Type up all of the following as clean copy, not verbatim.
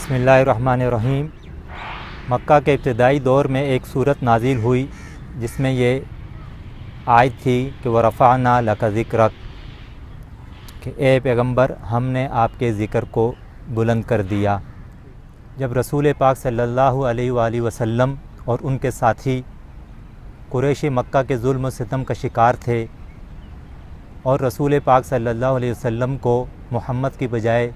बिस्मिल्लाहिर्रहमानिर्रहीम। मक्का के इब्तदाई दौर में एक सूरत नाजिल हुई जिसमें ये आयत थी कि व रफ़अना लका ज़िक्रक, कि ए पैगंबर हमने आपके ज़िक्र को बुलंद कर दिया। जब रसूल पाक सल्लल्लाहु अलैहि वसल्लम और उनके साथी कुरैश मक्का के जुल्म सितम का शिकार थे और रसूल पाक सल्लल्लाहु अलैहि वसल्लम को मोहम्मद की बजाय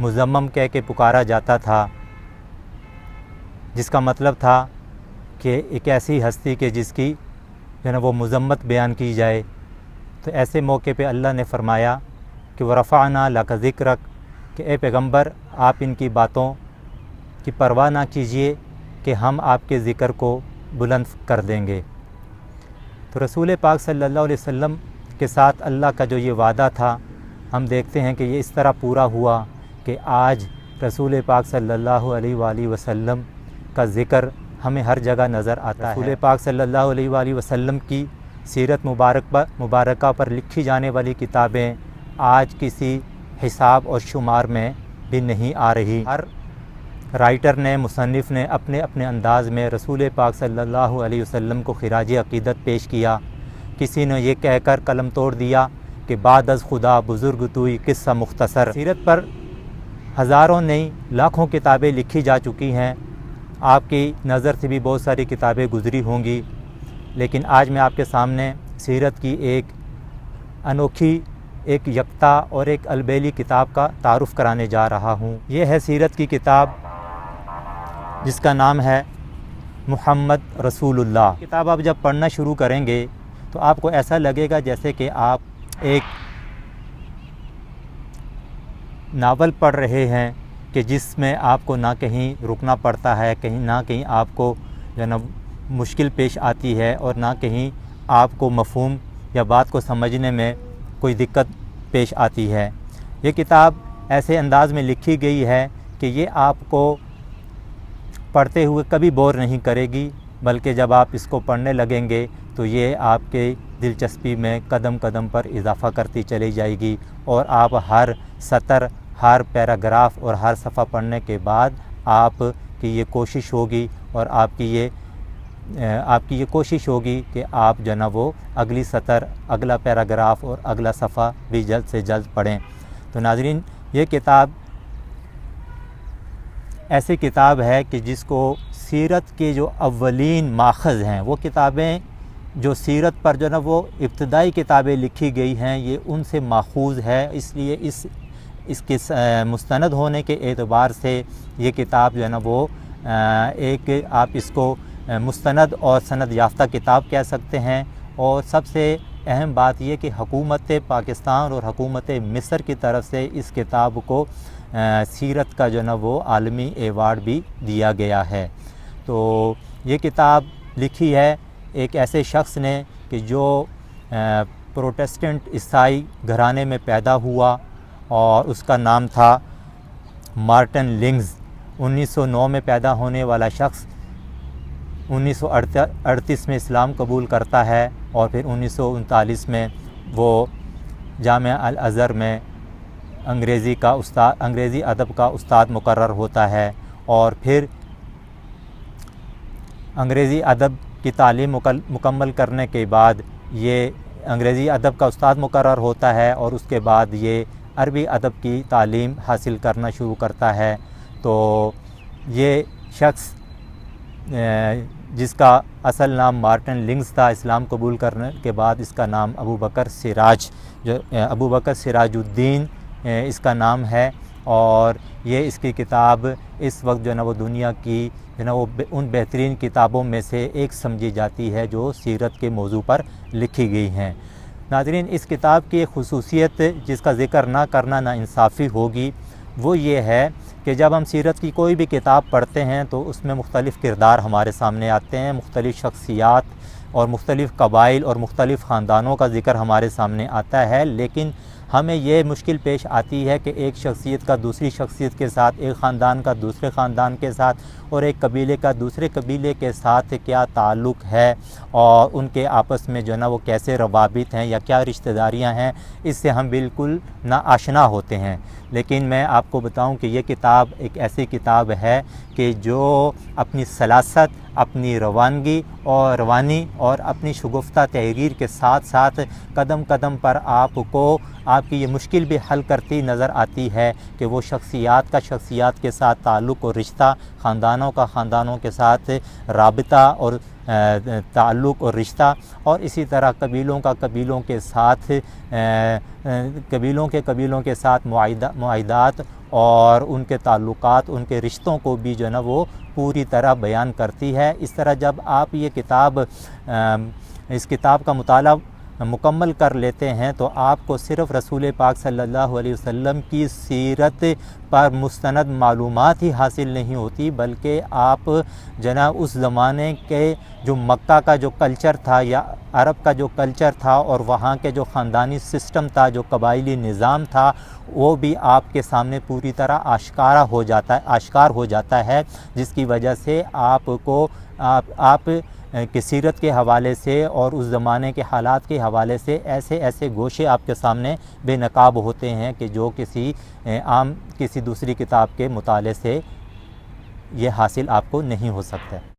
मुज़म्मम कह के पुकारा जाता था, जिसका मतलब था कि एक ऐसी हस्ती के जिसकी जो है वो मुज़म्मत बयान की जाए। तो ऐसे मौके पे अल्लाह ने फ़रमाया कि व रफ़अना लका ज़िक्रक, कि ए पैगंबर आप इनकी बातों की परवाह ना कीजिए कि हम आपके ज़िक्र को बुलंद कर देंगे। तो रसूल पाक सल्लल्लाहु अलैहि वसल्लम के साथ अल्लाह का जो ये वादा था, हम देखते हैं कि ये इस तरह पूरा हुआ कि आज रसूल पाक सल्लल्लाहु अलैहि वसल्लम का ज़िक्र हमें हर जगह नज़र आता है। रसूल पाक सल्लल्लाहु अलैहि वसल्लम की सीरत मुबारका पर लिखी जाने वाली किताबें आज किसी हिसाब और शुमार में भी नहीं आ रही। हर राइटर ने, मुसन्निफ़ ने अपने अपने अंदाज़ में रसूल पाक सल्लल्लाहु अलैहि वसल्लम को खिराज अक़ीदत पेश किया। किसी ने ये कहकर कलम तोड़ दिया कि बाद अज़ खुदा बुज़ुर्ग तुई किस्सा मुख्तसर। सीरत पर हज़ारों नहीं लाखों किताबें लिखी जा चुकी हैं। आपकी नज़र से भी बहुत सारी किताबें गुज़री होंगी, लेकिन आज मैं आपके सामने सीरत की एक अनोखी, एक यकता और एक अलबेली किताब का तारुफ़ कराने जा रहा हूँ। ये है सीरत की किताब जिसका नाम है मुहम्मद रसूलुल्लाह। किताब आप जब पढ़ना शुरू करेंगे तो आपको ऐसा लगेगा जैसे कि आप एक नावल पढ़ रहे हैं कि जिसमें आपको ना कहीं रुकना पड़ता है, कहीं ना कहीं आपको जो ना मुश्किल पेश आती है और ना कहीं आपको मफ़हूम या बात को समझने में कोई दिक्कत पेश आती है। ये किताब ऐसे अंदाज़ में लिखी गई है कि ये आपको पढ़ते हुए कभी बोर नहीं करेगी, बल्कि जब आप इसको पढ़ने लगेंगे तो ये आपके दिलचस्पी में कदम कदम पर इजाफ़ा करती चली जाएगी और आप हर सतर, हर पैराग्राफ और हर सफ़ा पढ़ने के बाद आपकी ये कोशिश होगी और आपकी ये कोशिश होगी कि आप जो ना वो अगली सतर, अगला पैराग्राफ और अगला सफ़ा भी जल्द से जल्द पढ़ें। तो नाज़रीन, ये किताब ऐसी किताब है कि जिसको सीरत के जो अव्वलीन माखज़ हैं, वो किताबें जो सीरत पर जो ना वो इब्तदाई किताबें लिखी गई हैं, ये उनसे माखूज़ है। इसलिए इसके मुस्तनद होने के एतबार से ये किताब जो है ना वो एक आप इसको मुस्तनद और सनद याफ्ता किताब कह सकते हैं। और सबसे अहम बात ये कि हुकूमत पाकिस्तान और हुकूमत मिस्र की तरफ से इस किताब को सीरत का जो ना वो आलमी एवार्ड भी दिया गया है। तो ये किताब लिखी है एक ऐसे शख्स ने कि जो प्रोटेस्टेंट ईसाई घराने में पैदा हुआ और उसका नाम था मार्टिन लिंग्स। 1909 में पैदा होने वाला शख्स 1938 में इस्लाम कबूल करता है और फिर 1939 में वो जामिया अल अज़हर में अंग्रेज़ी अदब का उस्ताद मुकर्रर होता है और फिर अंग्रेज़ी अदब की तालीम मुकम्मल करने के बाद ये अंग्रेज़ी अदब का उस्ताद मुकर्रर होता है और उसके बाद ये अरबी अदब की तालीम हासिल करना शुरू करता है। तो ये शख्स जिसका असल नाम मार्टिन लिंग्स था, इस्लाम कबूल करने के बाद इसका नाम अबू बकर सिराजुद्दीन इसका नाम है। और ये इसकी किताब इस वक्त जो है ना वो दुनिया की जो ना वो उन बेहतरीन किताबों में से एक समझी जाती है जो सीरत के मौजू पर लिखी गई हैं। नाज़रीन, इस किताब की एक खुसूसियत जिसका ज़िक्र ना करना नाइंसाफ़ी होगी, वो ये है कि जब हम सीरत की कोई भी किताब पढ़ते हैं तो उसमें मुख्तलिफ़ किरदार हमारे सामने आते हैं, मुख्तलिफ़ शख्सियात और मुख्तलिफ़ कबाइल और मुख्तलिफ़ ख़ानदानों का ज़िक्र हमारे सामने आता है। लेकिन हमें ये मुश्किल पेश आती है कि एक शख्सियत का दूसरी शख्सियत के साथ, एक ख़ानदान का दूसरे ख़ानदान के साथ और एक कबीले का दूसरे कबीले के साथ क्या ताल्लुक़ है और उनके आपस में जो है ना वो कैसे रवाबित हैं या क्या रिश्तेदारियाँ हैं, इससे हम बिल्कुल नाआशना होते हैं। लेकिन मैं आपको बताऊं कि ये किताब एक ऐसी किताब है कि जो अपनी सलासत, अपनी रवानी और अपनी शगुफ्ता तहरीर के साथ साथ कदम कदम पर आपको आपकी ये मुश्किल भी हल करती नज़र आती है कि वो शख्सियात का शख्सियात के साथ ताल्लुक़ और रिश्ता, ख़ानदानों का ख़ानदानों के साथ राबिता और ताल्लुक़ और रिश्ता, और इसी तरह कबीलों का कबीलों के साथ मुआहिदात और उनके ताल्लुकात, उनके रिश्तों को भी जो है ना वो पूरी तरह बयान करती है। इस तरह जब आप ये किताब इस किताब का मुताला मुकम्मल कर लेते हैं तो आपको सिर्फ़ रसूल पाक सल्लल्लाहु अलैहि वसल्लम की सीरत पर मुस्तनद मालूमात ही हासिल नहीं होती, बल्कि आप जना उस ज़माने के जो मक्का का जो कल्चर था या अरब का जो कल्चर था और वहाँ के जो ख़ानदानी सिस्टम था, जो कबायली निज़ाम था, वो भी आपके सामने पूरी तरह आश्कार हो जाता है, जिसकी वजह से आपको आप की सीरत के हवाले से और उस ज़माने के हालात के हवाले से ऐसे ऐसे गोशे आपके सामने बेनकाब होते हैं कि जो किसी दूसरी किताब के मुताले से ये हासिल आपको नहीं हो सकता है।